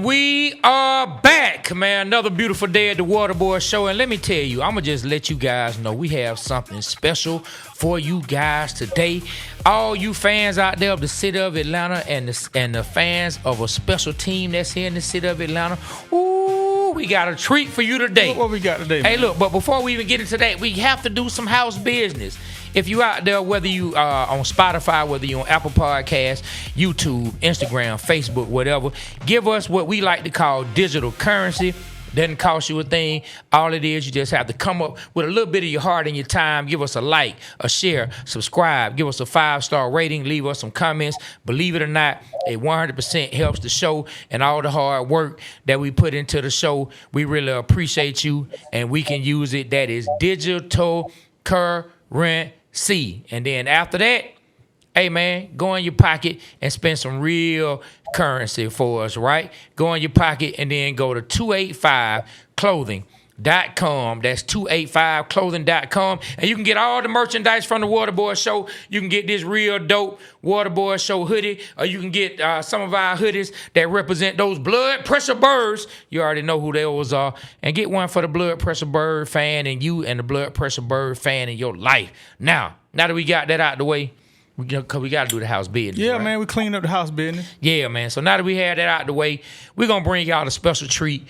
And we are back, man. Another beautiful day at the Waterboyz Show. And let me tell you, I'm going to just let you guys know we have something special for you guys today. All you fans out there of the city of Atlanta and the fans of a special team that's here in the city of Atlanta, ooh, we got a treat for you today. What we got today, Hey, man? look, but before we even get into that, we have to do some house business. If you out there, whether you are on Spotify, whether you on Apple Podcasts, YouTube, Instagram, Facebook, whatever, give us what we like to call digital currency. Doesn't cost you a thing. All it is, you just have to come up with a little bit of your heart and your time. Give us a like, a share, subscribe. Give us a 5-star rating. Leave us some comments. Believe it or not, it 100% helps the show and all the hard work that we put into the show. We really appreciate you, and we can use it. That is digital currency. And then after that, hey man, go in your pocket and spend some real currency for us, right? Go in your pocket and then go to 285clothing.com. That's 285clothing.com. And you can get all the merchandise from the Waterboyz Show. You can get this real dope Waterboyz Show hoodie, or you can get some of our hoodies that represent those blood pressure birds. You already know who those are. And get one for the blood pressure bird fan and you and the blood pressure bird fan in your life. Now that we got that out the way, because we got to do the house business. Yeah, right? man, we cleaned up the house business. Yeah, man. So now that we had that out the way, we're going to bring y'all a special treat.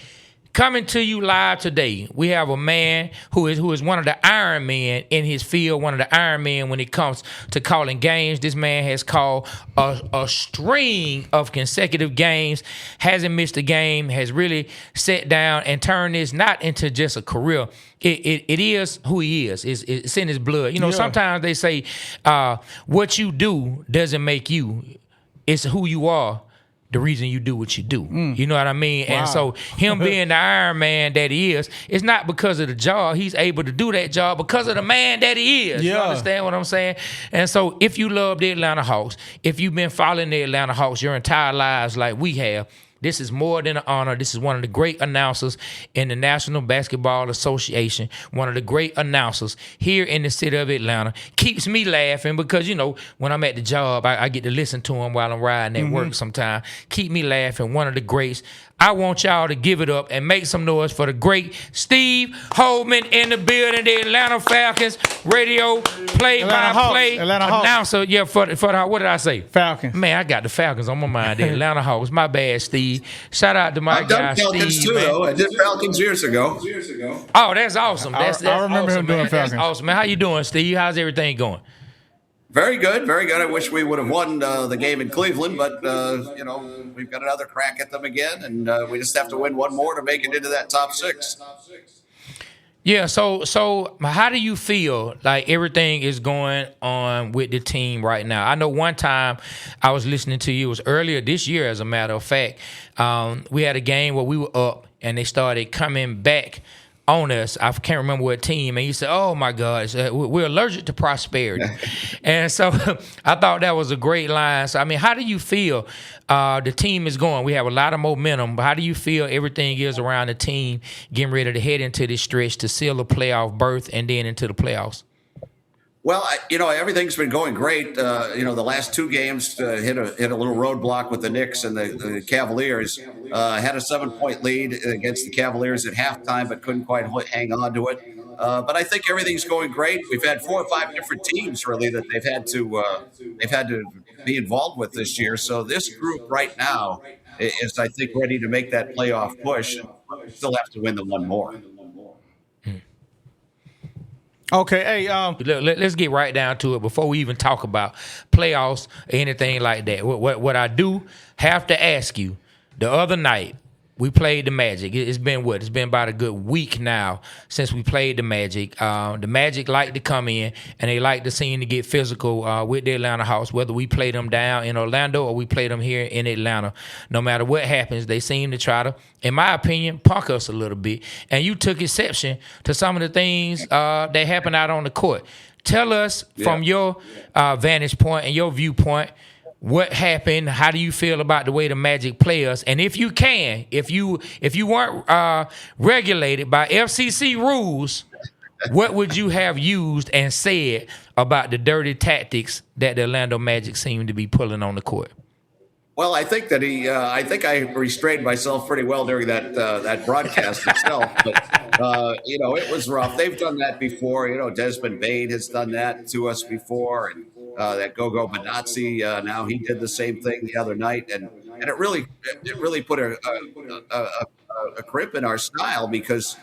Coming to you live today, we have a man who is one of the Iron Men in his field, one of the Iron Men when it comes to calling games. This man has called a string of consecutive games, hasn't missed a game, has really sat down and turned this not into just a career. It is who he is. It's in his blood. You know, Sometimes they say what you do doesn't make you. It's who you are. The reason you do what you do. You know what I mean? Wow. And so him being the Iron Man that he is, it's not because of the job. He's able to do that job because of the man that he is. Yeah. You understand what I'm saying? And so if you love the Atlanta Hawks, if you've been following the Atlanta Hawks your entire lives like we have, this is more than an honor. This is one of the great announcers in the National Basketball Association, one of the great announcers here in the city of Atlanta. Keeps me laughing because, you know, when I'm at the job, I get to listen to him while I'm riding at work sometimes. Keep me laughing, one of the greats. I want y'all to give it up and make some noise for the great Steve Holman in the building, the Atlanta Falcons radio play-by-play announcer. Yeah, for the what did I say? Falcons. Man, I got the Falcons on my mind. The Atlanta Hawks. My bad, Steve. Shout out to my guy, Steve. I've done Falcons too, though. I did Falcons years ago. Oh, that's awesome. That's I remember awesome, him doing man. Falcons. That's awesome, man. How you doing, Steve? How's everything going? Very good, very good. I wish we would have won the game in Cleveland, but, you know, we've got another crack at them again, and we just have to win one more to make it into that top six. Yeah, so how do you feel like everything is going on with the team right now? I know one time I was listening to you, it was earlier this year, as a matter of fact. We had a game where we were up, and they started coming back on us. I can't remember what team, and you said, "Oh my God, we're allergic to prosperity," and so I thought that was a great line. So I mean, how do you feel the team is going? We have a lot of momentum, but how do you feel everything is around the team getting ready to head into this stretch to seal a playoff berth and then into the playoffs? Well, you know, everything's been going great. You know, the last two games hit a little roadblock with the Knicks and the Cavaliers. Had a 7-point lead against the Cavaliers at halftime, but couldn't quite hang on to it. But I think everything's going great. We've had 4 or 5 different teams really that they've had to be involved with this year. So this group right now is, I think, ready to make that playoff push. And still have to win the one more. Okay, hey, let's get right down to it before we even talk about playoffs or anything like that. What I do have to ask you, the other night we played the Magic. It's been what? It's been about a good week now since we played the Magic. The Magic like to come in and they like to seem to get physical with the Atlanta Hawks, whether we play them down in Orlando or we play them here in Atlanta. No matter what happens, they seem to try to, in my opinion, punk us a little bit. And you took exception to some of the things that happened out on the court. Tell us from your vantage point and your viewpoint, what happened? How do you feel about the way the Magic play us? And if you can, if you weren't regulated by FCC rules, what would you have used and said about the dirty tactics that the Orlando Magic seem to be pulling on the court? Well, I think that I think I restrained myself pretty well during that broadcast itself. But it was rough. They've done that before. Desmond Bain has done that to us before, and that Gogo Benazzi. Now he did the same thing the other night, and it really put a crimp in our style because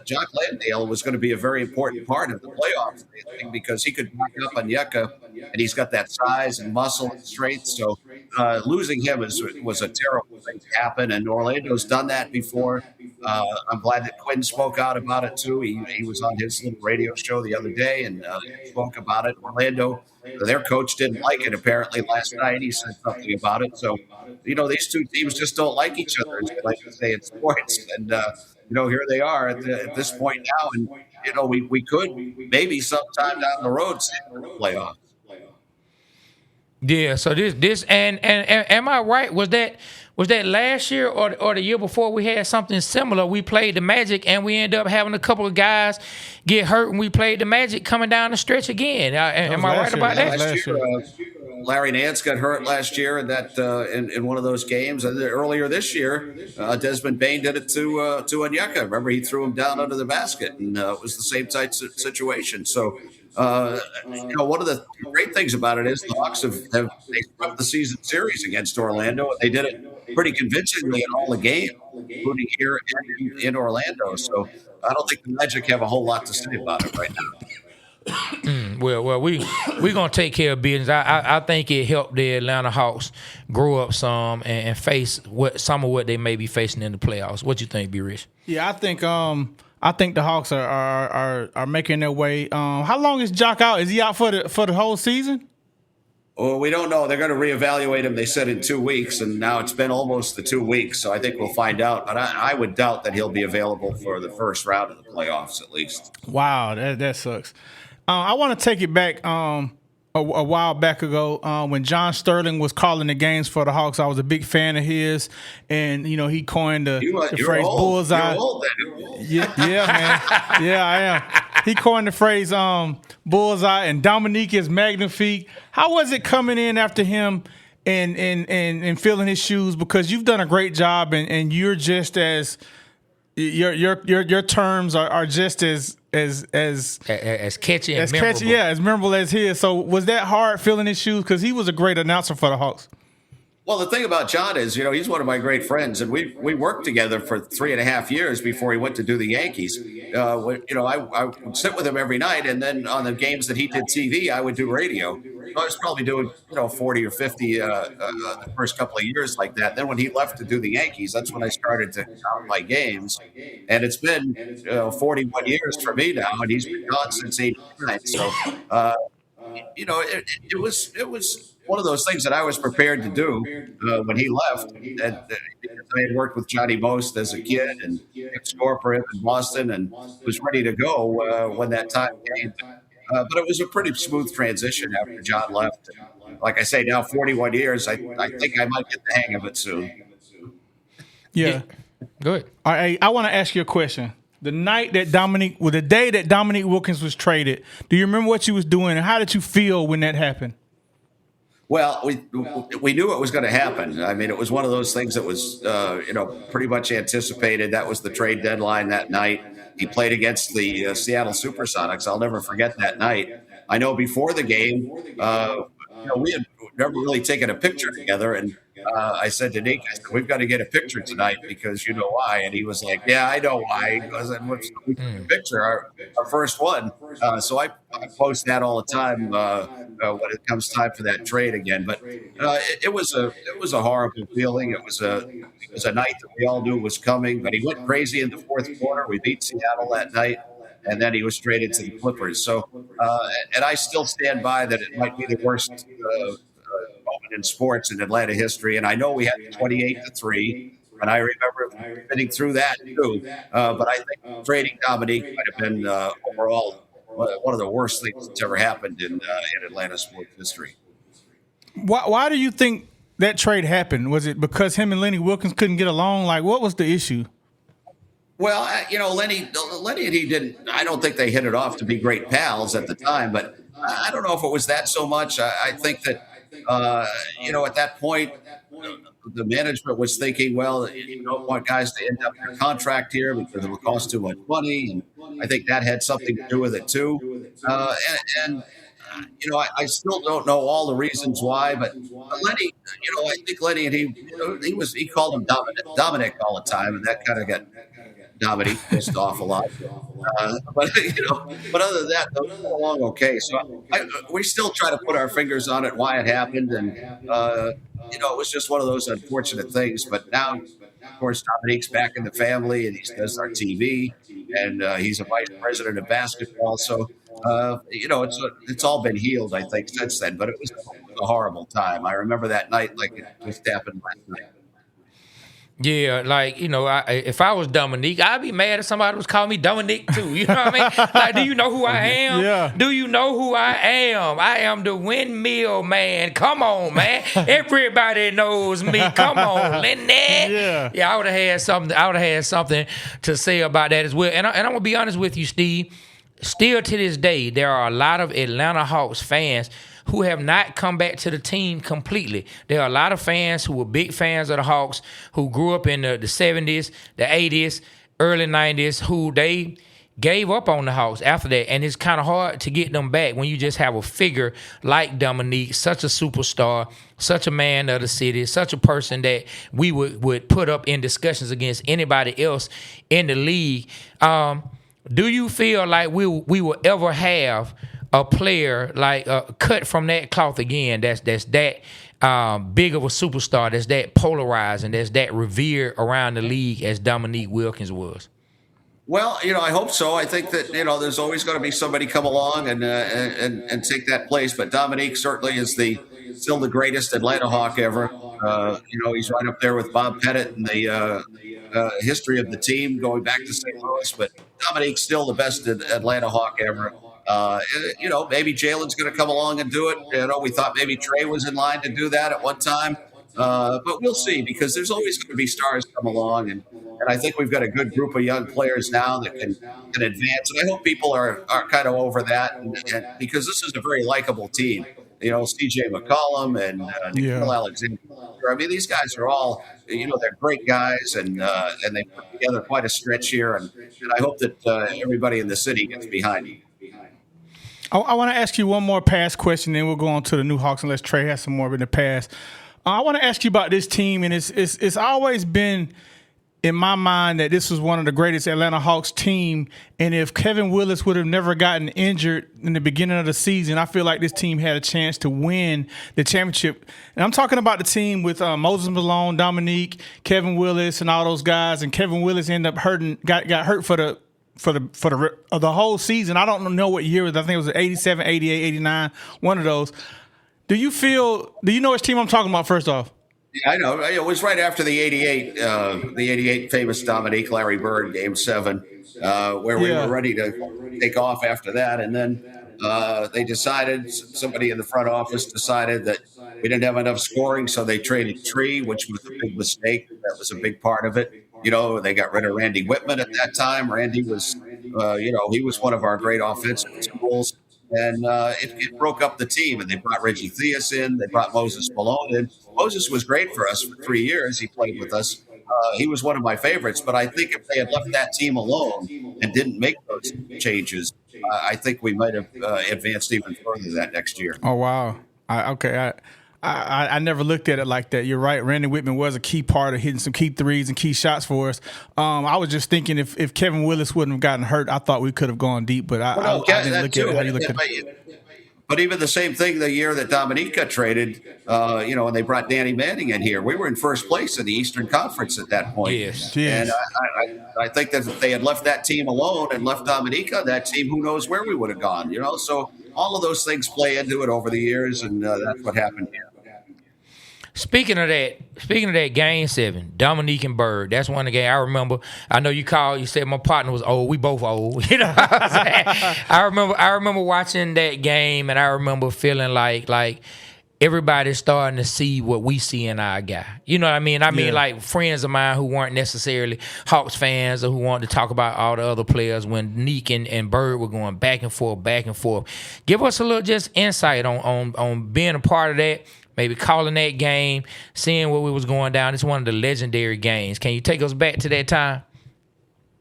Jock Landale was going to be a very important part of the playoffs because he could back up on Yucca, and he's got that size and muscle and strength. So losing him was a terrible thing to happen, and Orlando's done that before. I'm glad that Quinn spoke out about it too. He was on his little radio show the other day and spoke about it. Orlando, their coach didn't like it apparently last night. He said something about it. So, these two teams just don't like each other, as they like to say in sports. And here they are at this point now, and we could maybe sometime down the road see the playoffs. Yeah. So this and am I right? Was that last year or the year before we had something similar? We played the Magic and we ended up having a couple of guys get hurt, and we played the Magic coming down the stretch again. Am I right about that? Last year, Larry Nance got hurt last year in that in one of those games, and then earlier this year, Desmond Bain did it to Onyeka. Remember, he threw him down under the basket, and it was the same type situation. So, one of the great things about it is the Hawks they swept the season series against Orlando, and they did it pretty convincingly in all the games, including here in Orlando. So, I don't think the Magic have a whole lot to say about it right now. Well, we gonna take care of business. I think it helped the Atlanta Hawks grow up some and face some of what they may be facing in the playoffs. What you think, B. Rich? Yeah, I think the Hawks are making their way. How long is Jock out? Is he out for the whole season? Well, we don't know. They're going to reevaluate him, they said, in 2 weeks, and now it's been almost the 2 weeks, so I think we'll find out. But I would doubt that he'll be available for the first round of the playoffs, at least. Wow, that sucks. I want to take it back a while back ago when John Sterling was calling the games for the Hawks. I was a big fan of his, and he coined the phrase old. "bullseye." You're old, yeah, man. Yeah, I am. He coined the phrase "bullseye," and Dominique is magnifique. How was it coming in after him and filling his shoes? Because you've done a great job, and you're just as your terms are just as catchy and memorable. Catchy, yeah, as memorable as his. So was that hard filling his shoes? Because he was a great announcer for the Hawks. Well, the thing about John is, he's one of my great friends, and we worked together for 3.5 years before he went to do the Yankees. I would sit with him every night, and then on the games that he did TV, I would do radio. I was probably doing 40 or 50 the first couple of years like that. Then when he left to do the Yankees, that's when I started to count my games, and it's been 41 years for me now, and he's been gone since '89. So it was one of those things that I was prepared to do when he left. And I had worked with Johnny Most as a kid and scored for him in Boston and was ready to go when that time came. But it was a pretty smooth transition after John left. And like I say, now 41 years, I think I might get the hang of it soon. Yeah. Good. All right, I want to ask you a question. The day that Dominique Wilkins was traded, do you remember what you was doing and how did you feel when that happened? Well, we knew it was going to happen. I mean, it was one of those things that was, pretty much anticipated. That was the trade deadline that night. He played against the Seattle SuperSonics. I'll never forget that night. I know before the game, we had never really taken a picture together, and I said to Nick, we've got to get a picture tonight because you know why. And he was like, yeah, I know why. He goes, and what's the picture? Our first one. So I post that all the time when it comes time for that trade again. But it was a horrible feeling. It was a night that we all knew was coming. But he went crazy in the fourth quarter. We beat Seattle that night. And then he was traded to the Clippers. So, and I still stand by that it might be the worst moment in sports in Atlanta history. And I know we had 28-3, and I remember fitting through that too. But I think trading Dominique might have been overall one of the worst things that's ever happened in Atlanta sports history. Why do you think that trade happened? Was it because him and Lenny Wilkins couldn't get along? Like, what was the issue? Well, Lenny and he didn't. I don't think they hit it off to be great pals at the time, but I don't know if it was that so much. I think that At that point, the management was thinking, well, you don't want guys to end up in a contract here because it will cost too much money, and I think that had something to do with it too. I still don't know all the reasons why, but Lenny, I think Lenny and he called him Dominic all the time, and that kind of got Dominique pissed off a lot. But other than that, those went along okay. So we still try to put our fingers on it, why it happened, and it was just one of those unfortunate things. But now, of course, Dominique's back in the family, and he does our TV, and he's a vice president of basketball. So it's all been healed, I think, since then. But it was a horrible time. I remember that night like it just happened last night. Yeah, if I was Dominique, I'd be mad if somebody was calling me Dominique too. You know what I mean? Like, do you know who I am? Yeah. Do you know who I am? I am the windmill man. Come on, man. Everybody knows me. Come on, Lenny. Yeah. I would have had something. I would have had something to say about that as well. And I'm gonna be honest with you, Steve. Still to this day, there are a lot of Atlanta Hawks fans who have not come back to the team completely. There are a lot of fans who were big fans of the Hawks, who grew up in the 70s, the 80s, early 90s, who they gave up on the Hawks after that. And it's kind of hard to get them back when you just have a figure like Dominique, such a superstar, such a man of the city, such a person that we would put up in discussions against anybody else in the league. Do you feel like we will ever have a player cut from that cloth again that's that big of a superstar, that's that polarizing, that's that revered around the league as Dominique Wilkins was? Well, I hope so. I think that there's always going to be somebody come along and take that place. But Dominique certainly is still the greatest Atlanta Hawk ever. He's right up there with Bob Pettit in the history of the team going back to St. Louis. But Dominique's still the best Atlanta Hawk ever. Maybe Jalen's going to come along and do it. We thought maybe Trae was in line to do that at one time. But we'll see, because there's always going to be stars come along. And I think we've got a good group of young players now that can advance. And I hope people are kind of over that, and because this is a very likable team. C.J. McCollum and Nicole Alexander. I mean, these guys are all, they're great guys, and they put together quite a stretch here. And I hope that everybody in the city gets behind them. I want to ask you one more past question, then we'll go on to the new Hawks unless Trae has some more in the past. I want to ask you about this team, and it's always been in my mind that this was one of the greatest Atlanta Hawks team, and if Kevin Willis would have never gotten injured in the beginning of the season, I feel like this team had a chance to win the championship. And I'm talking about the team with Moses Malone, Dominique, Kevin Willis, and all those guys, and Kevin Willis ended up got hurt for the whole season. I don't know what year it was. I think it was 87, 88, 89, one of those. Do you know which team I'm talking about first off? Yeah, I know. It was right after the 88 famous Dominique Larry Bird Game 7, where we were ready to take off after that. And then somebody in the front office decided that we didn't have enough scoring, so they traded Trae, which was a big mistake. That was a big part of it. They got rid of Randy Whitman at that time. Randy was, he was one of our great offensive tools. And it broke up the team, and they brought Reggie Theus in. They brought Moses Malone in. Moses was great for us for 3 years. He played with us. He was one of my favorites. But I think if they had left that team alone and didn't make those changes, I think we might have advanced even further that next year. Oh, wow. I never looked at it like that. You're right. Randy Whitman was a key part of hitting some key threes and key shots for us. I was just thinking if Kevin Willis wouldn't have gotten hurt, I thought we could have gone deep. But I didn't look at it how you looked at it. But even the same thing the year that Dominique got traded, and they brought Danny Manning in here. We were in first place in the Eastern Conference at that point. Yes. And I think that if they had left that team alone and left Dominique on that team, who knows where we would have gone, So all of those things play into it over the years, and that's what happened here. Speaking of that Game 7, Dominique and Bird, that's one of the games I remember. I know you said my partner was old. We both old. I remember watching that game, and I remember feeling like everybody's starting to see what we see in our guy. You know what I mean? I mean, like friends of mine who weren't necessarily Hawks fans or who wanted to talk about all the other players when Neek and Bird were going back and forth, back and forth. Give us a little just insight on being a part of that, maybe calling that game, seeing what was going down. It's one of the legendary games. Can you take us back to that time?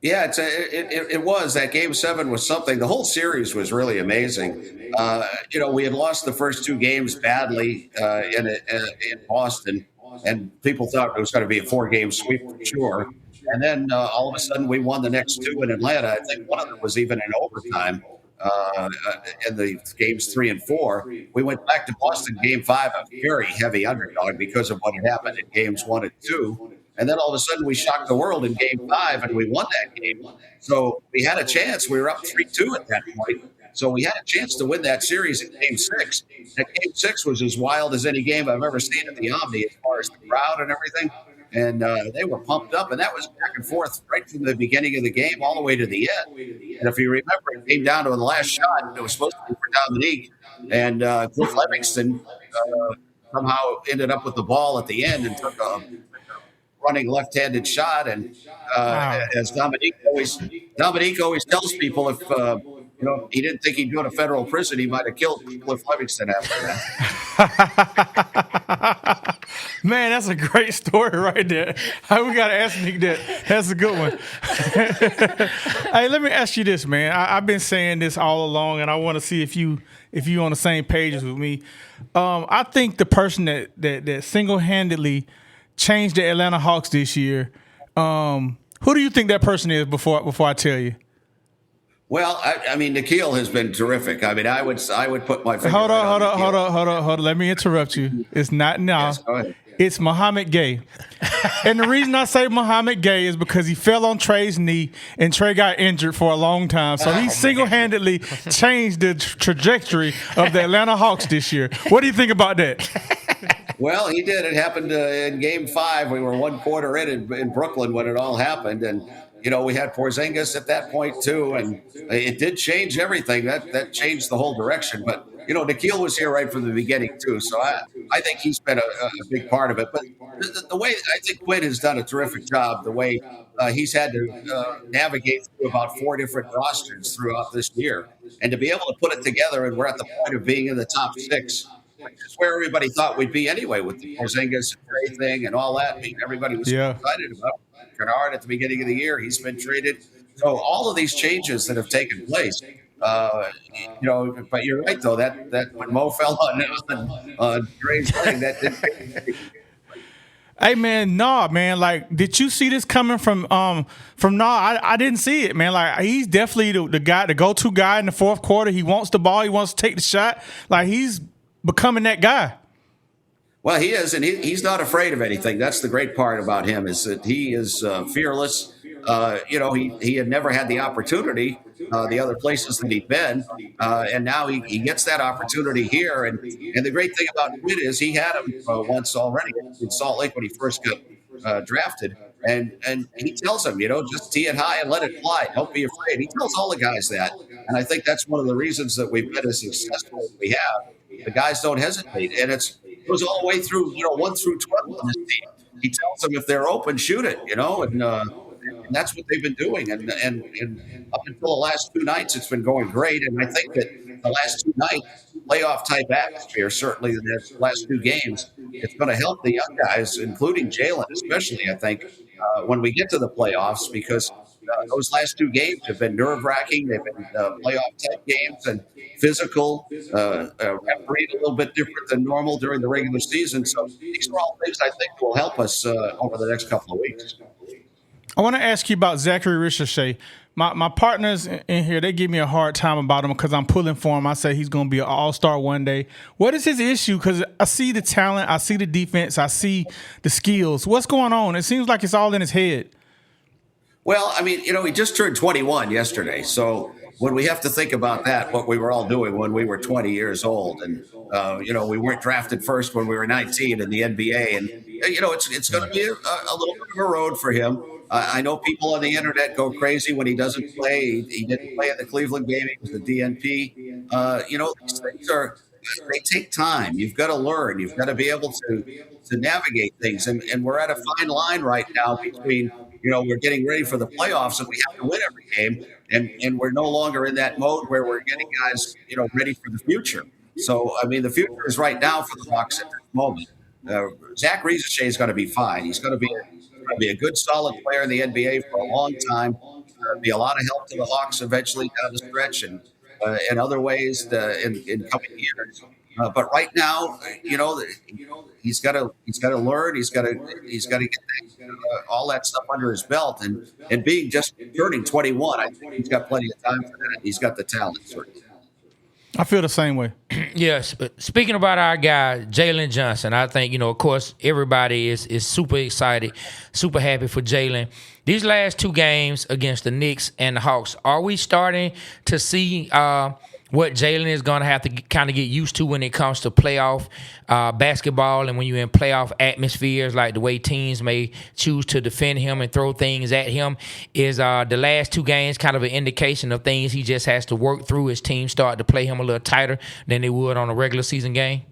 Yeah, it was. That Game 7 was something. The whole series was really amazing. We had lost the first two games badly in Boston, and people thought it was going to be a 4-game sweep for sure. And then all of a sudden, we won the next two in Atlanta. I think one of them was even in overtime in the games 3 and 4. We went back to Boston Game 5, a very heavy underdog because of what had happened in games 1 and 2. And then all of a sudden we shocked the world in Game 5 and we won that game. So we had a chance. We were up 3-2 at that point. So we had a chance to win that series in Game 6. That Game 6 was as wild as any game I've ever seen at the Omni as far as the crowd and everything. And they were pumped up. And that was back and forth right from the beginning of the game all the way to the end. And if you remember, it came down to the last shot. It was supposed to be for Dominique. And Cliff Livingston somehow ended up with the ball at the end and took a running left-handed shot, and as Dominique always tells people, if he didn't think he'd go to federal prison, he might have killed Cliff Livingston after that. Man, that's a great story right there. We got to ask Nick that. That's a good one. Hey, let me ask you this, man. I've been saying this all along, and I want to see if you on the same page as with me. I think the person that single-handedly changed the Atlanta Hawks this year. Who do you think that person is before I tell you? Well, I mean, Nikhil has been terrific. I mean, I would put my finger Hold on. Let me interrupt you. It's not now. Yes, go ahead. It's Muhammad Gay. And the reason I say Muhammad Gay is because he fell on Trae's knee and Trae got injured for a long time. So he single-handedly changed the trajectory of the Atlanta Hawks this year. What do you think about that? Well, he did. It happened in Game 5. We were one quarter in Brooklyn when it all happened. And, we had Porzingis at that point, too. And it did change everything. That changed the whole direction. But, Nikhil was here right from the beginning, too. So I think he's been a big part of it. But the way I think Quinn has done a terrific job, the way he's had to navigate through about 4 different rosters throughout this year. And to be able to put it together, and we're at the point of being in the top 6. Which is where everybody thought we'd be anyway with the Porzingis and Trae thing and all that. I mean, everybody was so excited about Kennard at the beginning of the year. He's been traded. So all of these changes that have taken place, but you're right, though, that when Mo fell on Trae's leg, that didn't. Hey, man, like, did you see this coming from I didn't see it, man. Like, he's definitely the guy, the go-to guy in the fourth quarter. He wants the ball. He wants to take the shot. Like, he's becoming that guy. Well, he is, and he's not afraid of anything. That's the great part about him, is that he is fearless. He had never had the opportunity the other places that he'd been, and now he gets that opportunity here. And the great thing about Quinn is he had him once already in Salt Lake when he first got drafted. And he tells him, just tee it high and let it fly. Don't be afraid. He tells all the guys that. And I think that's one of the reasons that we've been as successful as we have. The guys don't hesitate. And it goes all the way through, 1 through 12 on this team. He tells them if they're open, shoot it, and that's what they've been doing. And up until the last 2 nights, it's been going great. And I think that the last 2 nights, playoff-type atmosphere, certainly in the last 2 games, it's going to help the young guys, including Jalen especially, I think, when we get to the playoffs, because those last 2 games have been nerve-wracking. They've been playoff-type games and physical, refereed a little bit different than normal during the regular season. So these are all things I think will help us over the next couple of weeks. I want to ask you about Zachary Ricochet. My partners in here, they give me a hard time about him because I'm pulling for him. I say he's going to be an all-star one day. What is his issue? Because I see the talent, I see the defense, I see the skills. What's going on? It seems like it's all in his head. Well, I mean, he just turned 21 yesterday. So when we have to think about that, what we were all doing when we were 20 years old, and, we weren't drafted first when we were 19 in the NBA. And, it's going to be a little bit of a road for him. I know people on the internet go crazy when he doesn't play. He didn't play in the Cleveland game. He was the DNP. These things are they take time. You've got to learn. You've got to be able to navigate things. And we're at a fine line right now between, we're getting ready for the playoffs and we have to win every game. And we're no longer in that mode where we're getting guys, ready for the future. So, I mean, the future is right now for the Hawks at this moment. Zach Rieseshay is going to be fine. He's going to be a good, solid player in the NBA for a long time. There'll be a lot of help to the Hawks eventually down the stretch and in other ways in coming years. But right now, he's got to learn. He's got to get all that stuff under his belt. And being just turning 21, I think he's got plenty of time for that. He's got the talent, certainly. I feel the same way. Yes, but speaking about our guy Jalen Johnson, I think of course everybody is super excited, super happy for Jalen. These last two games against the Knicks and the Hawks, are we starting to see what Jalen is going to have to kind of get used to when it comes to playoff basketball and when you're in playoff atmospheres, like the way teams may choose to defend him and throw things at him? Is the last two games kind of an indication of things he just has to work through as teams start to play him a little tighter than they would on a regular season game?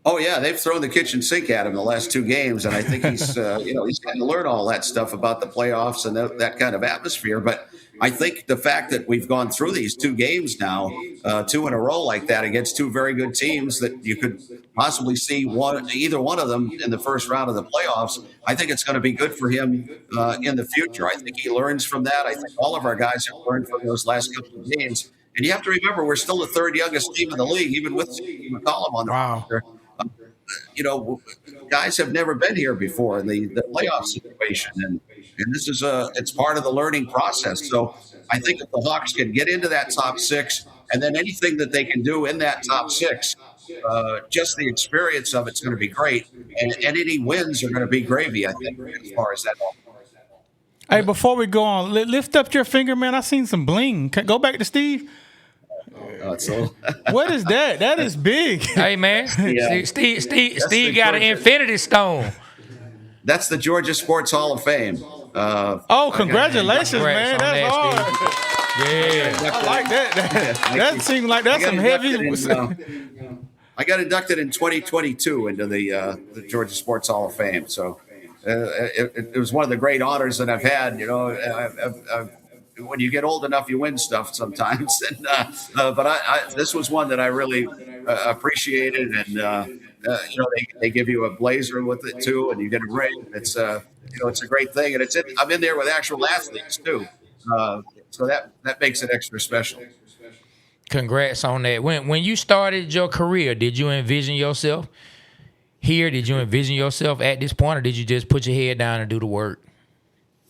Oh yeah, they've thrown the kitchen sink at him the last two games, and I think he's he's got to learn all that stuff about the playoffs and that kind of atmosphere. But I think the fact that we've gone through these two games now, two in a row like that against two very good teams that you could possibly see either one of them in the first round of the playoffs, I think it's going to be good for him in the future. I think he learns from that. I think all of our guys have learned from those last couple of games. And you have to remember, we're still the third youngest team in the league, even with McCollum on the roster. Guys have never been here before in the playoff situation, and this is it's part of the learning process. So I think if the Hawks can get into that top six, and then anything that they can do in that top six, just the experience of it's going to be great, and any wins are going to be gravy, I think, as far as that. Hey, before we go on, lift up your finger, man. I seen some bling. Go back to Steve. What is that? That is big. Hey man, yeah. Steve got an Infinity Stone. That's the Georgia Sports Hall of Fame. Congratulations, man! That's hard. Yeah, I like that. That seems like that's some heavy. I got inducted in 2022 into the Georgia Sports Hall of Fame. So it was one of the great honors that I've had. When you get old enough, you win stuff sometimes. But this was one that I really appreciated, and they give you a blazer with it too, and you get a ring. It's it's a great thing, and I'm in there with actual athletes too, so that makes it extra special. Congrats on that. When you started your career, did you envision yourself here? Did you envision yourself at this point, or did you just put your head down and do the work?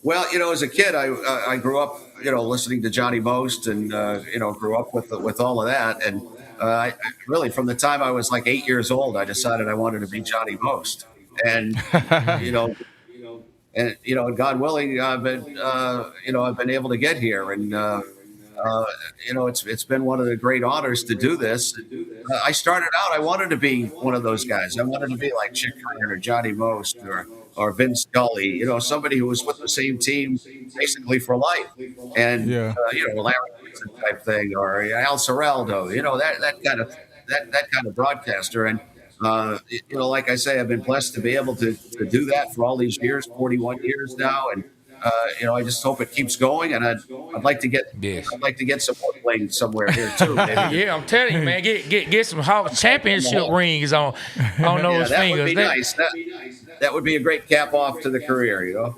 Well, as a kid, I grew up, listening to Johnny Most, and grew up with all of that, and I really, from the time I was like 8 years old, I decided I wanted to be Johnny Most, and and God willing, I've been able to get here, and it's been one of the great honors to do this. I started out, I wanted to be one of those guys. I wanted to be like Chick Hearn or Johnny Most or Vince Scully, somebody who was with the same team basically for life, and Larry Wilson type thing, or Al Seraldo, that kind of broadcaster. And like I say, I've been blessed to be able to do that for all these years, 41 years now, and I just hope it keeps going, and I'd like to get some more playing somewhere here too. Maybe. Yeah, I'm telling you, man, get some Hawks championship rings on those that fingers. Would be nice. That would be a great cap off to the career,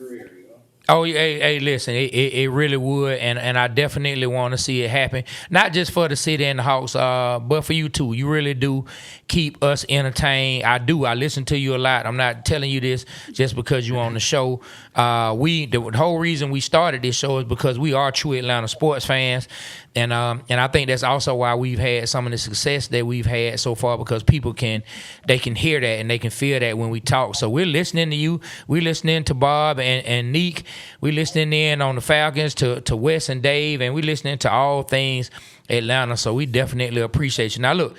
Oh, hey, listen, it really would, and I definitely want to see it happen. Not just for the city and the Hawks, but for you too. You really do keep us entertained. I do. I listen to you a lot. I'm not telling you this just because you're on the show. The whole reason we started this show is because we are true Atlanta sports fans, and I think that's also why we've had some of the success that we've had so far, because people can hear that and they can feel that when we talk. So we're listening to you. We're listening to Bob and Neek. We're listening in on the Falcons to Wes and Dave, and we're listening to all things Atlanta. So we definitely appreciate you. Now look,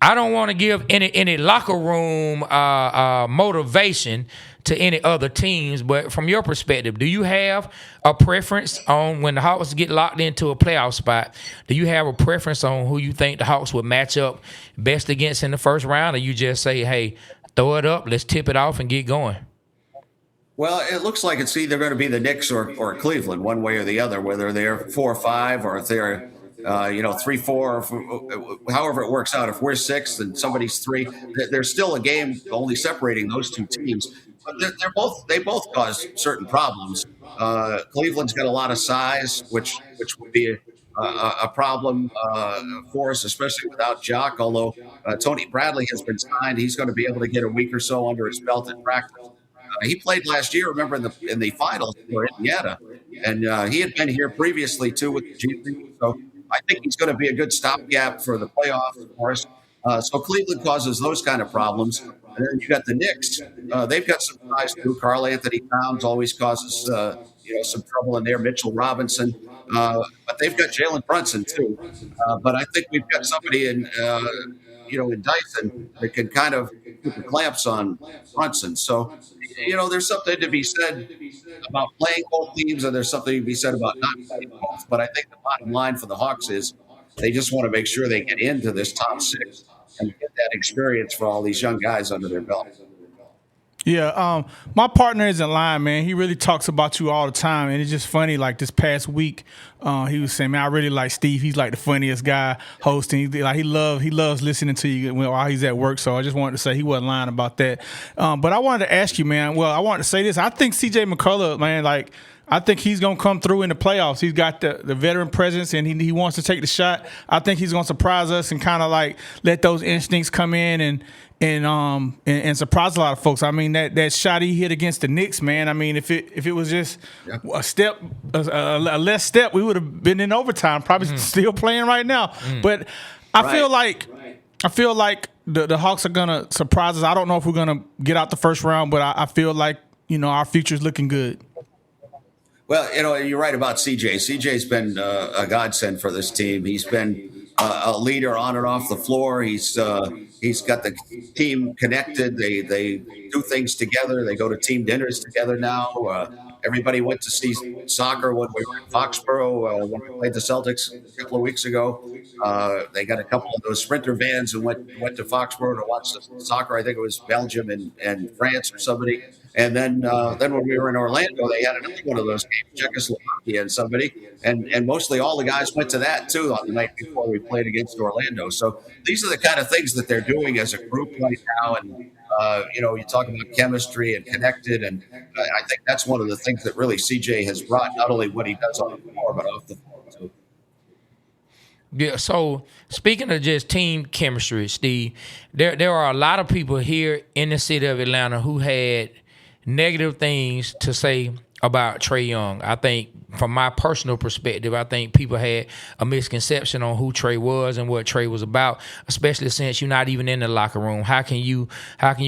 I don't want to give any locker room motivation to any other teams, but from your perspective, do you have a preference on when the Hawks get locked into a playoff spot? Do you have a preference on who you think the Hawks would match up best against in the first round, or you just say, hey, throw it up, let's tip it off and get going? Well, it looks like it's either going to be the Knicks or Cleveland, one way or the other, whether they're 4-5 or if they're 3-4, however it works out. If we're 6 and somebody's 3, there's still a game only separating those two teams. But they both cause certain problems. Cleveland's got a lot of size, which would be a problem for us, especially without Jock. Although Tony Bradley has been signed, he's going to be able to get a week or so under his belt in practice. He played last year, remember, in the finals for Indiana, and he had been here previously too with the G League. So I think he's going to be a good stopgap for the playoffs for us. So Cleveland causes those kind of problems. And then you got the Knicks. They've got some guys too. Karl Anthony Towns always causes some trouble in there. Mitchell Robinson, but they've got Jalen Brunson too. But I think we've got somebody in Dyson that can kind of put the clamps on Brunson. So, there's something to be said about playing both teams, and there's something to be said about not playing both. But I think the bottom line for the Hawks is they just want to make sure they get into this top 6 and get that experience for all these young guys under their belt. Yeah, my partner isn't lying, man. He really talks about you all the time, and it's just funny. Like this past week, he was saying, "Man, I really like Steve. He's like the funniest guy hosting. He loves listening to you while he's at work." So I just wanted to say he wasn't lying about that. But I wanted to ask you, man. Well, I wanted to say this. I think C.J. McCullough, man, I think he's going to come through in the playoffs. He's got the veteran presence, and he wants to take the shot. I think he's going to surprise us and kind of let those instincts come in and surprise a lot of folks. I mean, that shot he hit against the Knicks, man. I mean, if it was just a step, a less step, we would have been in overtime, probably still playing right now. But I feel like the Hawks are gonna surprise us. I don't know if we're gonna get out the first round, but I feel like our future's looking good. Well, you're right about CJ. CJ's been a godsend for this team. He's been a leader on and off the floor. He's got the team connected. They do things together. They go to team dinners together now. Everybody went to see soccer when we were in Foxborough when we played the Celtics a couple of weeks ago. They got a couple of those Sprinter vans and went to Foxborough to watch the soccer. I think it was Belgium and France or somebody. And then when we were in Orlando, they had another one of those games, Czechoslovakia and somebody. And mostly all the guys went to that, too, on the night before we played against Orlando. So these are the kind of things that they're doing as a group right now. And, you talk about chemistry and connected. And I think that's one of the things that really CJ has brought, not only what he does on the floor, but off the floor, too. Yeah, so speaking of just team chemistry, Steve, there are a lot of people here in the city of Atlanta who had negative things to say about Trae Young. I think from my personal perspective, I think people had a misconception on who Trae was and what Trae was about, especially since you're not even in the locker room. How can you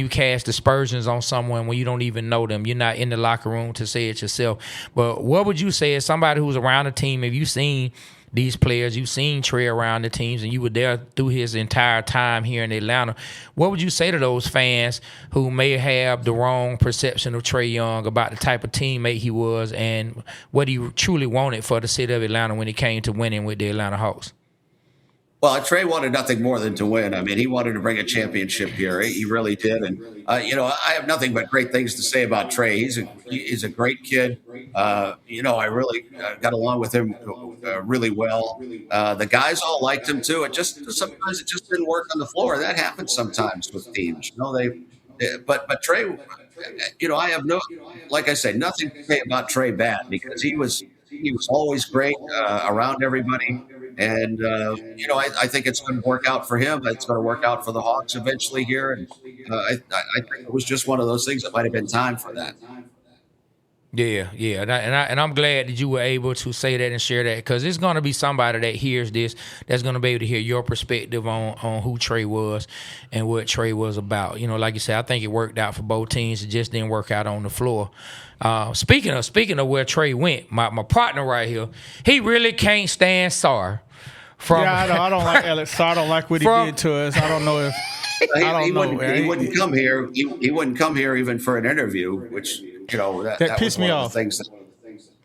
cast aspersions on someone when you don't even know them? You're not in the locker room to say it yourself. But what would you say as somebody who's around the team, if you've seen these players, you've seen Trae around the teams, and you were there through his entire time here in Atlanta, what would you say to those fans who may have the wrong perception of Trae Young about the type of teammate he was and what he truly wanted for the city of Atlanta when it came to winning with the Atlanta Hawks? Well, Trae wanted nothing more than to win. I mean, he wanted to bring a championship here. He really did. And, I have nothing but great things to say about Trae. He's a great kid. I really got along with him really well. The guys all liked him, too. Sometimes it just didn't work on the floor. That happens sometimes with teams. But Trae, I have like I say, nothing to say about Trae bad because he was always great around everybody. And, I think it's going to work out for him. It's going to work out for the Hawks eventually here. And I think it was just one of those things that might have been time for that. Yeah. And I'm glad that you were able to say that and share that because it's going to be somebody that hears this that's going to be able to hear your perspective on who Trae was and what Trae was about. Like you said, I think it worked out for both teams. It just didn't work out on the floor. Speaking of where Trae went, my partner right here, he really can't stand Sarr. I don't like Alex Sarr. I don't like what he did to us. I don't know if don't know. He wouldn't come here. He wouldn't come here even for an interview, which that pissed was me one of off. the things that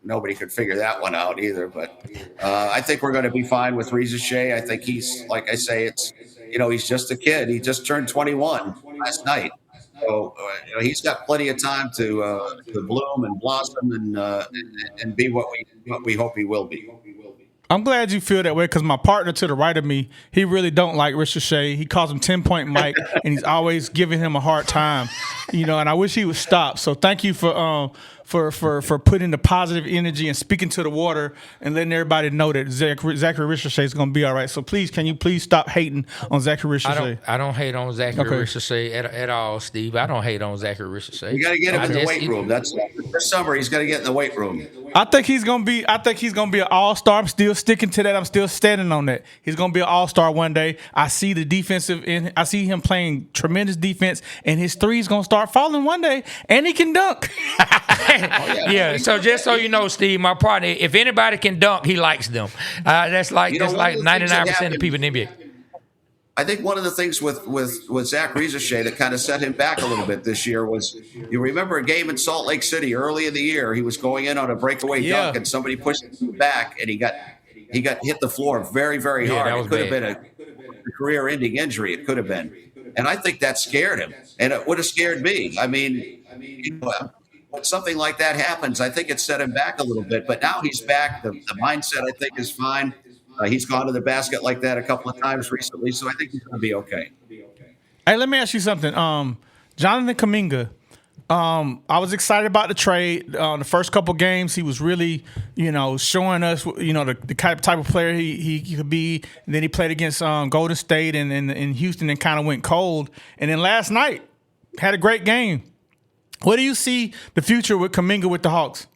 nobody could figure that one out either. But I think we're going to be fine with Reza Shea. I think he's, like I say, he's just a kid. He just turned 21 last night. So he's got plenty of time to bloom and blossom and be what we hope he will be. I'm glad you feel that way because my partner to the right of me, he really don't like Richard Shea. He calls him 10-point Mike, and he's always giving him a hard time. And I wish he would stop. So thank you for putting the positive energy and speaking to the water and letting everybody know that Zachary Richard Shea is going to be all right. So please, can you please stop hating on Zachary Richard Shea? I don't hate on Zachary Richard Shea at all, Steve. I don't hate on Zachary Richard Shea. You got to get him in the weight room. This summer he's got to get in the weight room. I think he's gonna be an all-star. I'm still sticking to that. I'm still standing on that. He's gonna be an all-star one day. I see the defensive, and I see him playing tremendous defense, and his three's gonna start falling one day, and he can dunk. Yeah. So just so you know, Steve, my partner, if anybody can dunk, he likes them. That's like 99% of people in the NBA. I think one of the things with Zach Reza Shea that kind of set him back a little bit this year was, you remember a game in Salt Lake City early in the year. He was going in on a breakaway dunk, and somebody pushed him back, and he got hit the floor very, very hard. It could have been a career-ending injury. It could have been, and I think that scared him, and it would have scared me. I mean, when something like that happens, I think it set him back a little bit. But now he's back. The mindset, I think, is fine. He's gone to the basket like that a couple of times recently, so I think he's going to be okay. Hey, let me ask you something. Jonathan Kuminga, I was excited about the trade. The first couple games, he was really, showing us, the type of player he could be. And then he played against Golden State and in Houston and kind of went cold. And then last night, had a great game. What do you see the future with Kuminga with the Hawks?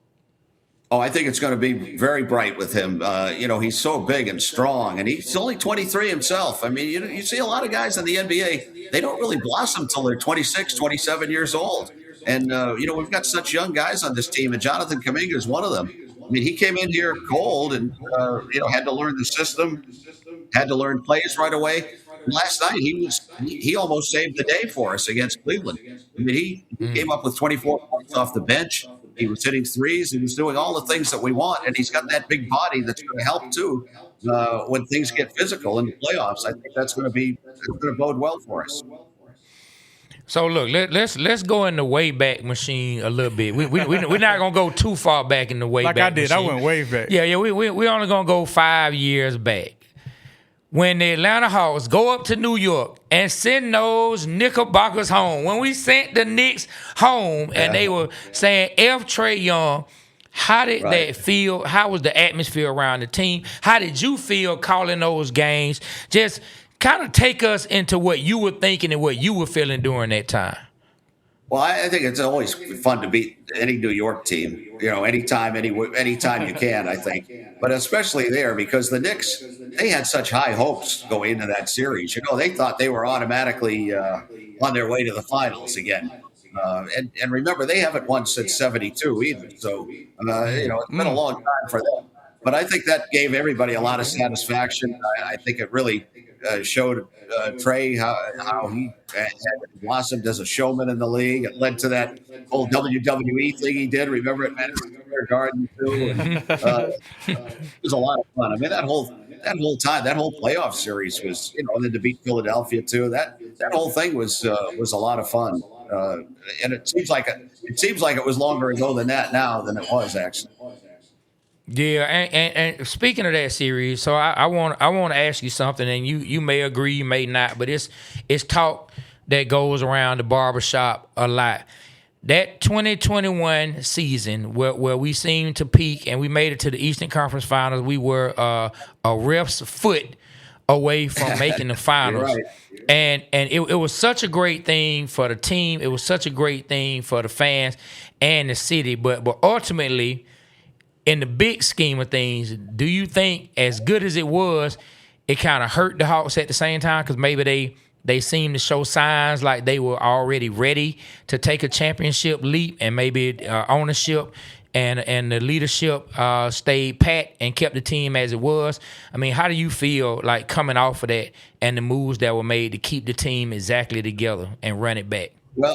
Oh, I think it's going to be very bright with him. He's so big and strong, and he's only 23 himself. I mean, you see a lot of guys in the NBA, they don't really blossom until they're 26, 27 years old. And, we've got such young guys on this team, and Jonathan Kuminga is one of them. I mean, he came in here cold and, had to learn the system, had to learn plays right away. Last night, he almost saved the day for us against Cleveland. I mean, he came up with 24 points off the bench. He was hitting threes. He was doing all the things that we want, and he's got that big body that's going to help too when things get physical in the playoffs. I think that's going to bode well for us. So look, let's go in the way back machine a little bit. We're not gonna go too far back in the way back. Like I did, machine. I went way back. Yeah. We only gonna go 5 years back. When the Atlanta Hawks go up to New York and send those Knickerbockers home. When we sent the Knicks home and they were saying F Trae Young, how did that feel? How was the atmosphere around the team? How did you feel calling those games? Just kind of take us into what you were thinking and what you were feeling during that time. Well, I think it's always fun to beat any New York team, anytime you can, I think. But especially there, because the Knicks, they had such high hopes going into that series. They thought they were automatically on their way to the finals again. And remember, they haven't won since 72 either. So, it's been a long time for them. But I think that gave everybody a lot of satisfaction. I think it really showed Trae how he had blossomed as a showman in the league. It led to that whole WWE thing he did. Remember at Madison Square Garden too. And, it was a lot of fun. I mean, that whole time, that whole playoff series was, and then to beat Philadelphia too. That whole thing was a lot of fun. And it seems like it was longer ago than that now than it was actually. Yeah, and speaking of that series, so I want to ask you something, and you may agree, you may not, but it's talk that goes around the barbershop a lot. That 2021 season where we seemed to peak and we made it to the Eastern Conference Finals, we were a ref's foot away from making the finals. Right. And it was such a great thing for the team. It was such a great thing for the fans and the city. But ultimately, in the big scheme of things, do you think as good as it was, it kind of hurt the Hawks at the same time? Because maybe they seemed to show signs like they were already ready to take a championship leap, and maybe ownership and the leadership stayed pat and kept the team as it was. I mean, how do you feel like coming off of that and the moves that were made to keep the team exactly together and run it back? Well,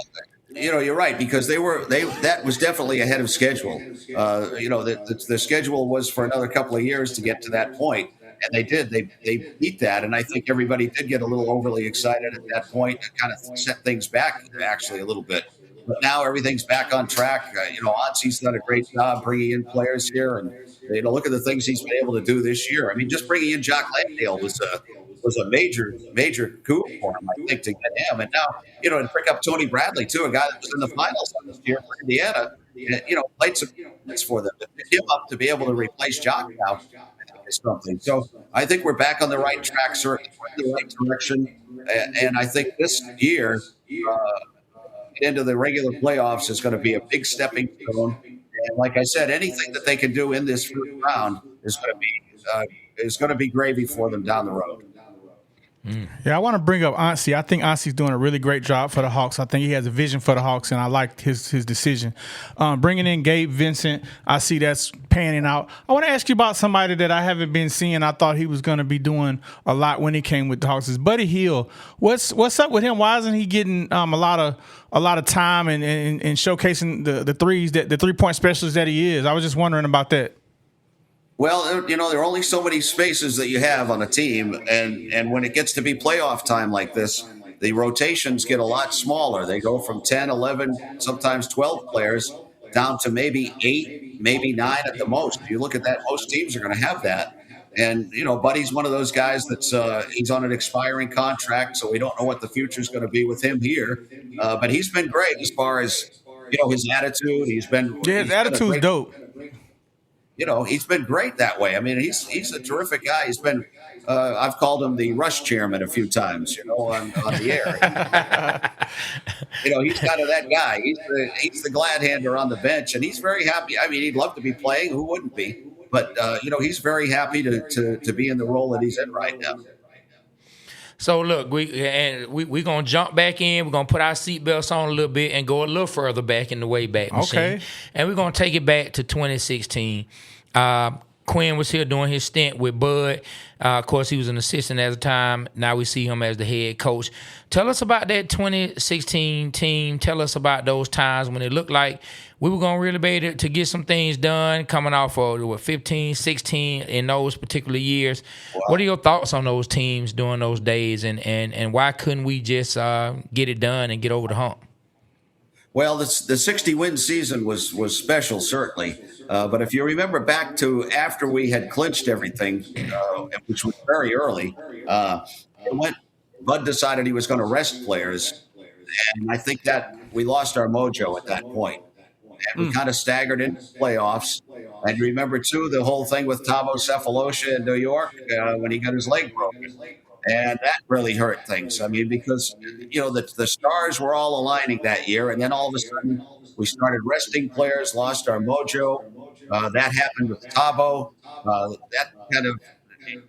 you're right, because that was definitely ahead of schedule. The schedule was for another couple of years to get to that point, and they did. They beat that, and I think everybody did get a little overly excited at that point and kind of set things back actually a little bit. But now everything's back on track. Otzi's done a great job bringing in players here, and look at the things he's been able to do this year. I mean, just bringing in Jock Landale was a major coup for him, I think, to get him. And now, to pick up Tony Bradley, too, a guy that was in the finals this year for Indiana, played some minutes for them. To pick him up to be able to replace Jock now is something. So I think we're back on the right track, certainly in the right direction. And I think this year, into the regular playoffs is going to be a big stepping stone. And like I said, anything that they can do in this first round is going to be gravy for them down the road. Yeah, I want to bring up Ansi. I think Ansi's doing a really great job for the Hawks. I think he has a vision for the Hawks, and I like his decision. Bringing in Gabe Vincent, I see that's panning out. I want to ask you about somebody that I haven't been seeing. I thought he was going to be doing a lot when he came with the Hawks. Is Buddy Hield. What's up with him? Why isn't he getting a lot of time and showcasing the threes, the 3-point specialist that he is? I was just wondering about that. Well, there are only so many spaces that you have on a team, and when it gets to be playoff time like this, the rotations get a lot smaller. They go from 10, 11, sometimes 12 players down to maybe 8, maybe 9 at the most. If you look at that, most teams are going to have that. And, Buddy's one of those guys that's he's on an expiring contract, so we don't know what the future is going to be with him here. But he's been great as far as, his attitude. His attitude's dope. He's been great that way. I mean, he's a terrific guy. He's been, I've called him the rush chairman a few times, on the air. He's kind of that guy. He's the glad hander on the bench, and he's very happy. I mean, he'd love to be playing. Who wouldn't be? But, he's very happy to be in the role that he's in right now. So look, we're gonna jump back in. We're gonna put our seatbelts on a little bit and go a little further back in the Wayback Machine. Okay. And we're gonna take it back to 2016. Quinn was here doing his stint with Bud. Of course, he was an assistant at the time. Now we see him as the head coach. Tell us about that 2016 team. Tell us about those times when it looked like we were going to really be able to get some things done coming off of 15, 16 in those particular years. Wow. What are your thoughts on those teams during those days, and why couldn't we just get it done and get over the hump? Well, the 60-win season was special, certainly. But if you remember back to after we had clinched everything, which was very early, Bud decided he was going to rest players. And I think that we lost our mojo at that point. And we kind of staggered into playoffs. And you remember, too, the whole thing with Thabo Cephalosha in New York when he got his leg broken. And that really hurt things. I mean, because, the stars were all aligning that year. And then all of a sudden, we started resting players, lost our mojo. That happened with Thabo. That kind of,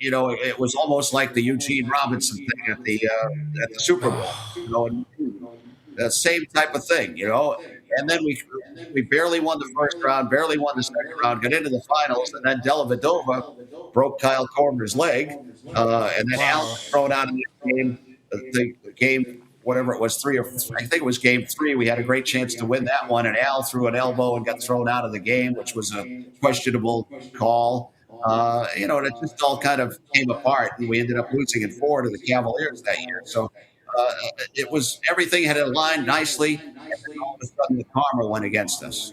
it was almost like the Eugene Robinson thing at the Super Bowl. The same type of thing, And then we barely won the first round, barely won the second round, got into the finals, and then Della Vedova broke Kyle Korver's leg, and then Al was thrown out of the game, whatever it was, I think it was game 3. We had a great chance to win that one, and Al threw an elbow and got thrown out of the game, which was a questionable call. And it just all kind of came apart, and we ended up losing in 4 to the Cavaliers that year. So it was everything had aligned nicely, and then all of a sudden the karma went against us.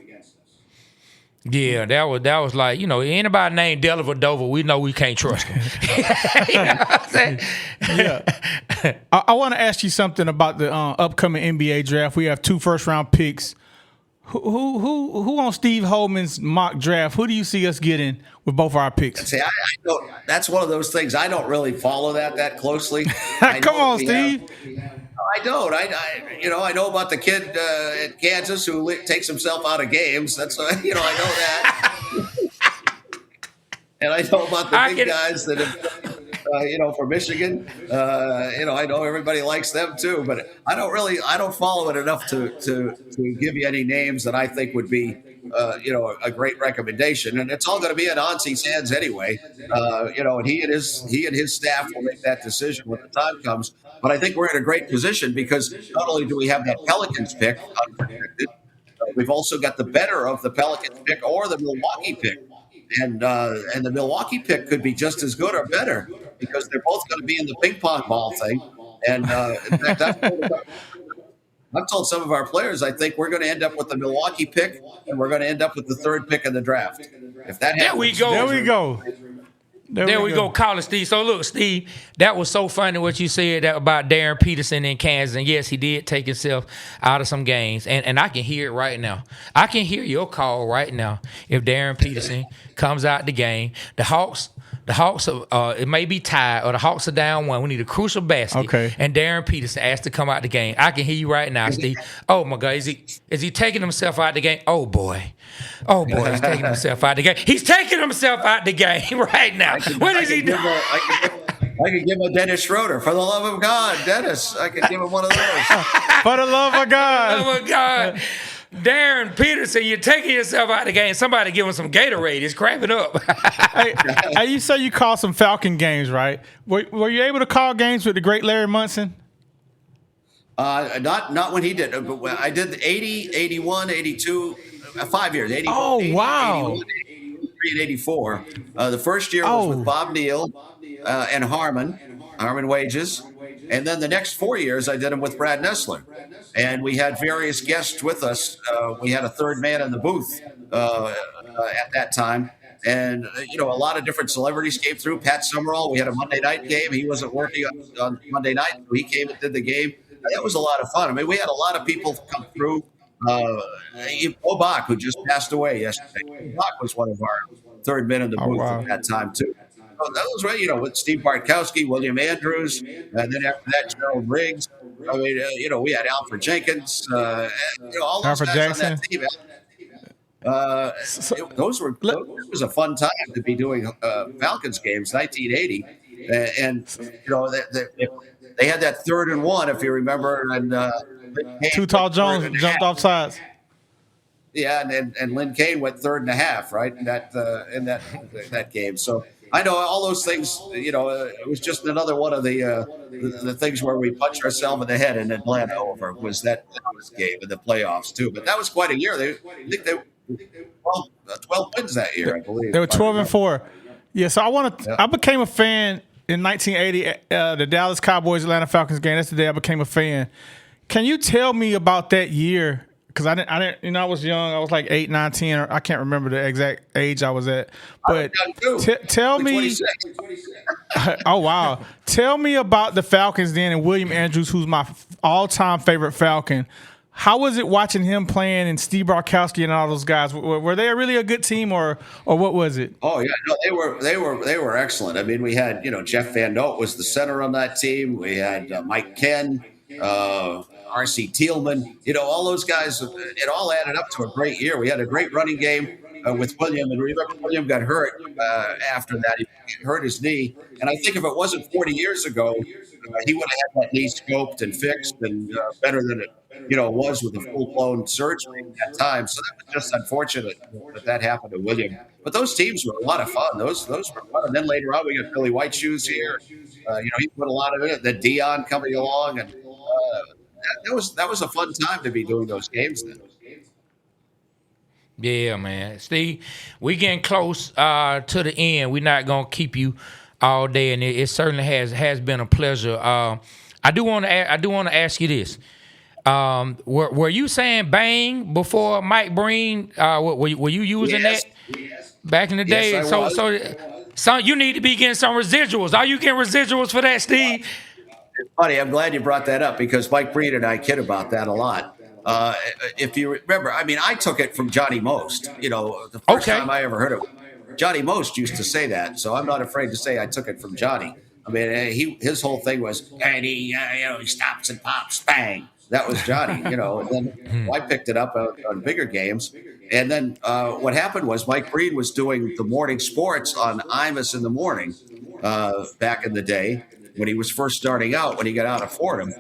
Yeah, that was like, anybody named Della Vedova, we know we can't trust him. You know what I'm saying? Yeah. I want to ask you something about the upcoming NBA draft. We have 2 first-round picks. Who on Steve Holman's mock draft? Who do you see us getting with both our picks? See, I don't. That's one of those things. I don't really follow that closely. Come on, Steve. I don't. I know about the kid at Kansas who takes himself out of games. That's I know that. And I know about the big guys that have for Michigan. I know everybody likes them too, but I don't follow it enough to give you any names that I think would be, a great recommendation. And it's all going to be in Onsi's hands anyway. And he and his staff will make that decision when the time comes. But I think we're in a great position because not only do we have that Pelicans pick unprotected, we've also got the better of the Pelicans pick or the Milwaukee pick. And the Milwaukee pick could be just as good or better because they're both going to be in the ping pong ball thing. And in fact, I've told some of our players I think we're going to end up with the Milwaukee pick and we're going to end up with the third pick in the draft. If that happens, there we go. There we go, Caller Steve. So look, Steve, that was so funny what you said about Darren Peterson in Kansas. And yes, he did take himself out of some games. And I can hear it right now. I can hear your call right now. If Darren Peterson comes out the game, the Hawks it may be tied or the Hawks are down one. We need a crucial basket. Okay. And Darren Peterson asked to come out the game. I can hear you right now, Steve. Oh my God, is he taking himself out the game? Oh boy, he's taking himself out the game. He's taking himself out the game right now. What is he doing? I could give him Dennis Schroeder. For the love of God, Dennis. I could give him one of those. For the love of God. For the love of God. Darren Peterson, you're taking yourself out of the game. Somebody give him some Gatorade. He's cramping up. Hey, you say you call some Falcon games, right? Were you able to call games with the great Larry Munson? Not when he did. I did 80, 81, 82, 5 years. 80, oh, 80, wow. 81, 83, and 84. The first year was with Bob Neal and Harmon Wages. And then the next 4 years, I did them with Brad Nessler. And we had various guests with us. We had a third man in the booth at that time. And, a lot of different celebrities came through. Pat Summerall, we had a Monday night game. He wasn't working on Monday night. So he came and did the game. That was a lot of fun. I mean, we had a lot of people come through. Bo Bach, who just passed away yesterday. Bo Bach was one of our third men in the booth at that time, too. That was right, with Steve Bartkowski, William Andrews, and then after that, Gerald Riggs. I mean, we had Alfred Jenkins, all those Alfred guys Jackson. on that team. It was a fun time to be doing Falcons games, 1980, and they had that 3rd and 1, if you remember, and Too Tall Jones jumped off sides. Yeah, and Lynn Kane went 3rd and a half, right, in that game. So I know all those things. It was just another one of the things where we punched ourselves in the head in Atlanta over was that game in the playoffs too. But that was quite a year. I think they 12 wins that year, I believe. They were 12-4. Yeah, so I became a fan in 1980. The Dallas Cowboys Atlanta Falcons game. That's the day I became a fan. Can you tell me about that year? Because I didn't. I was young. I was like 8, 9, 10. Or I can't remember the exact age I was at. But tell me. Oh wow! Tell me about the Falcons then and William Andrews, who's my all-time favorite Falcon. How was it watching him playing and Steve Bartkowski and all those guys? Were they really a good team or what was it? Oh yeah, no, they were excellent. I mean, we had Jeff Van Note was the center on that team. We had Mike Ken. R.C. Thielman, all those guys, it all added up to a great year. We had a great running game with William, and remember William got hurt after that. He hurt his knee, and I think if it wasn't 40 years ago, he would have had that knee scoped and fixed and better than it was with a full-blown surgery at that time. So that was just unfortunate that happened to William. But those teams were a lot of fun. Those were fun. And then later on, we got Billy White Shoes here. He put a lot of it. Then Dion coming along, and that was a fun time to be doing those games then. Yeah, man. Steve, we getting close to the end. We're not gonna keep you all day, and it certainly has been a pleasure. I do want to ask you this. Were you saying bang before Mike Breen? Were you using that back in the day? Yes, So you need to be getting some residuals. Are you getting residuals for that, Steve? It's funny. I'm glad you brought that up because Mike Breen and I kid about that a lot. If you remember, I mean, I took it from Johnny Most. The first time I ever heard it, Johnny Most used to say that. So I'm not afraid to say I took it from Johnny. I mean, his whole thing was, and he stops and pops, bang. That was Johnny, And then I picked it up on bigger games. And then what happened was Mike Breen was doing the morning sports on Imus in the morning. back in the day when he was first starting out, when he got out of Fordham.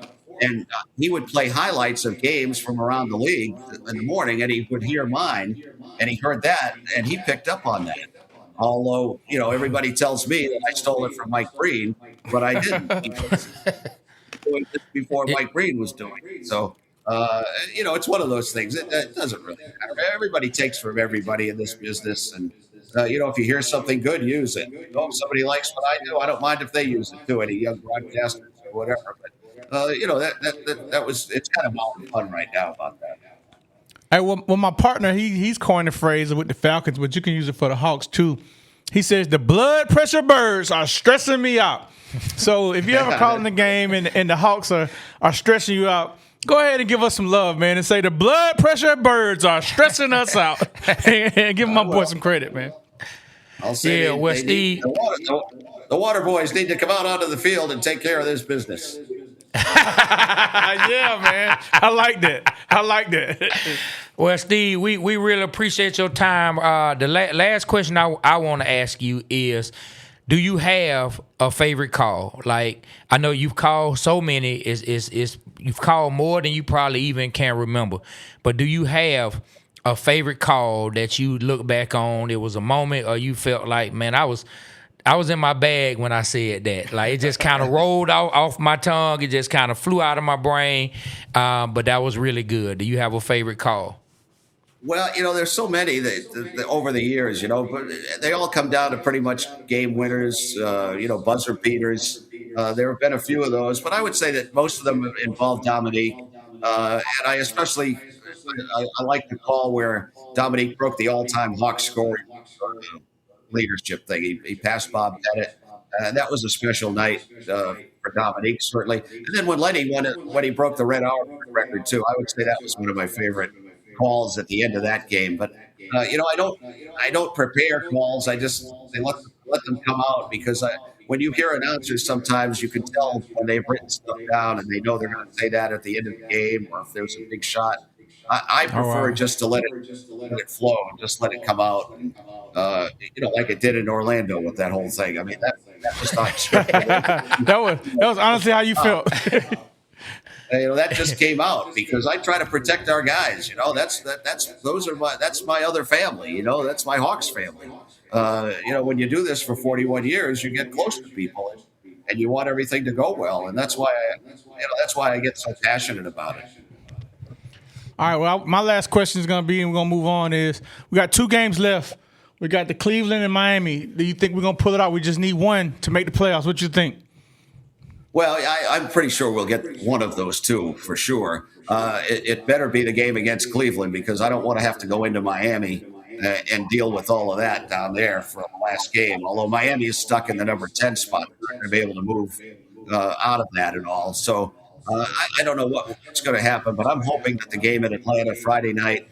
And he would play highlights of games from around the league in the morning, and he would hear mine, and he heard that, and he picked up on that. Although, everybody tells me that I stole it from Mike Breen, but I didn't. Because doing this before Mike Breen was doing it. So, it's one of those things. It doesn't really matter. Everybody takes from everybody in this business. And, if you hear something good, use it. If somebody likes what I do, I don't mind if they use it too, any young broadcasters or whatever. But, it's kind of all fun right now about that. Hey, well, my partner, he's coined the phrase with the Falcons, but you can use it for the Hawks too. He says the blood pressure birds are stressing me out. So if you ever call in the game and the Hawks are stressing you out, go ahead and give us some love, man, and say the blood pressure birds are stressing us out. And give my boy some credit, man. I'll say Steve. The Waterboyz need to come out onto the field and take care of this business. Yeah, man. I like that. Well, Steve, we really appreciate your time. The last question I want to ask you is, do you have a favorite call? Like, I know you've called so many. Is you've called more than you probably even can remember. But do you have a favorite call that you look back on? It was a moment, or you felt like, man, I was in my bag when I said that. Like, it just kind of rolled off my tongue. It just kind of flew out of my brain. But that was really good. Do you have a favorite call? Well, there's so many that over the years, but they all come down to pretty much game winners, buzzer beaters. There have been a few of those, but I would say that most of them involve Dominique. And I especially I like the call where Dominique broke the all-time Hawks scoring leadership thing. He passed Bob Bennett. That was a special night for Dominique, certainly. And then when Lenny won it, when he broke the Red Hour record too, I would say that was one of my favorite calls at the end of that game. But I don't prepare calls. I just let them come out, because when you hear announcers, sometimes you can tell when they've written stuff down and they know they're going to say that at the end of the game, or if there's a big shot. I prefer just to let it flow and just let it come out, and, like it did in Orlando with that whole thing. I mean, that was not scripted. that was honestly how you felt. That just came out because I try to protect our guys. That's my other family. That's my Hawks family. When you do this for 41 years, you get close to people, and you want everything to go well, and that's why I get so passionate about it. All right, well, my last question is going to be, and we're going to move on, is we got 2 games left. We got the Cleveland and Miami. Do you think we're going to pull it out? We just need one to make the playoffs. What do you think? Well, I'm pretty sure we'll get one of those 2 for sure. It better be the game against Cleveland, because I don't want to have to go into Miami and deal with all of that down there for the last game. Although Miami is stuck in the number 10 spot, they're not going to be able to move out of that at all. So I don't know what's going to happen, but I'm hoping that the game in Atlanta Friday night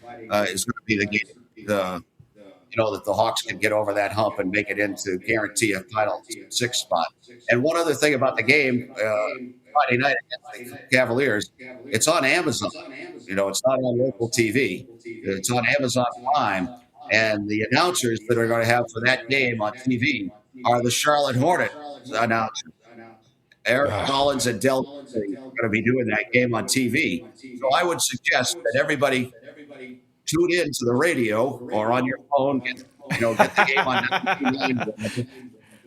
is going to be the game that the Hawks can get over that hump and make it into guarantee a final 6 spot. And one other thing about the game Friday night against the Cavaliers, it's on Amazon. It's not on local TV. It's on Amazon Prime. And the announcers that are going to have for that game on TV are the Charlotte Hornets announcers. Eric Collins and Del are going to be doing that game on TV. So I would suggest that everybody tune in to the radio or on your phone, get the game on.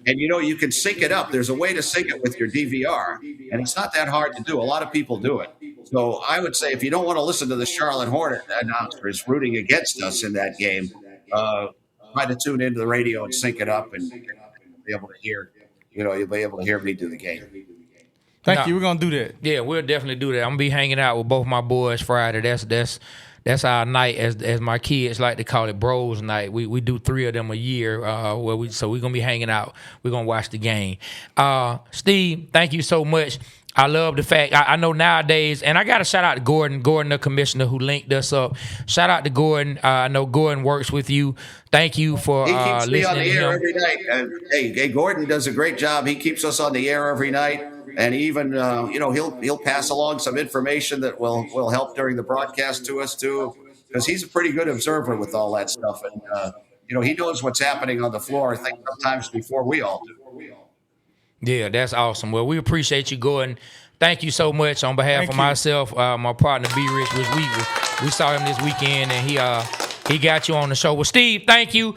And you can sync it up. There's a way to sync it with your DVR, and it's not that hard to do. A lot of people do it. So I would say, if you don't want to listen to the Charlotte Hornet announcers rooting against us in that game, try to tune into the radio and sync it up, and be able to hear. You'll be able to hear me do the game. Thank you. We're gonna do that. Yeah, we'll definitely do that. I'm gonna be hanging out with both my boys Friday. That's our night, as my kids like to call it, bros night. We do 3 of them a year. So we're gonna be hanging out. We're gonna watch the game. Steve, thank you so much. I love the fact I know nowadays, and I got to shout out to Gordon, the commissioner who linked us up. Shout out to Gordon. I know Gordon works with you. Thank you for he keeps listening me on the to air him. every night. Hey, Gordon does a great job. He keeps us on the air every night, and even he'll pass along some information that will help during the broadcast to us too, because he's a pretty good observer with all that stuff, and he knows what's happening on the floor. I think sometimes before we all do. Yeah, that's awesome. Well, we appreciate you, Gordon. Thank you so much on behalf of myself, my partner B Rich, which we saw him this weekend, and he got you on the show. Well, Steve, thank you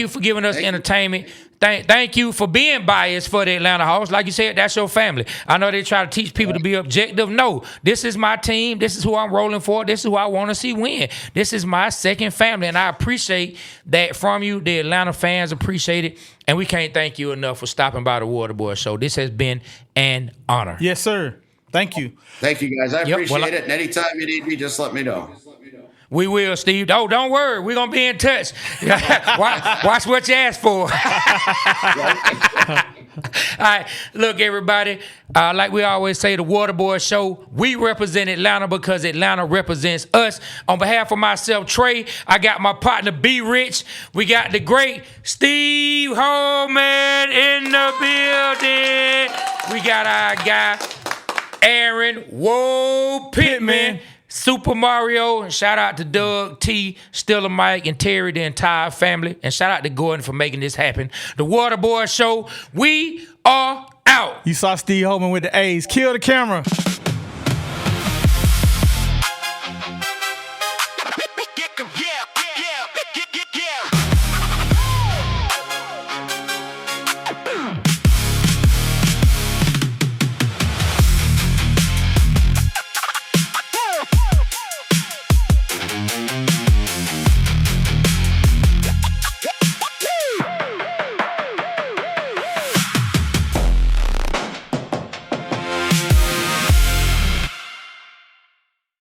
for giving us entertainment. Thank you for being biased for the Atlanta Hawks. Like you said, that's your family. I know they try to teach people to be objective. No, this is my team. This is who I'm rolling for. This is who I want to see win. This is my second family, and I appreciate that from you. The Atlanta fans appreciate it, and we can't thank you enough for stopping by the Waterboyz Show. This has been an honor. Yes, sir. Thank you. Thank you, guys. I appreciate it. And anytime you need me, just let me know. We will, Steve. Oh, don't worry. We're going to be in touch. Watch what you ask for. All right. Look, everybody, like we always say, the Waterboyz Show, we represent Atlanta because Atlanta represents us. On behalf of myself, Trae, I got my partner, B Rich. We got the great Steve Holman in the building. We got our guy, Aaron Pittman. Super Mario, and shout out to Doug, T, Stiller Mike, and Terry, the entire family. And shout out to Gordon for making this happen. The Waterboyz Show, we are out. You saw Steve Holman with the A's. Kill the camera. Yeah.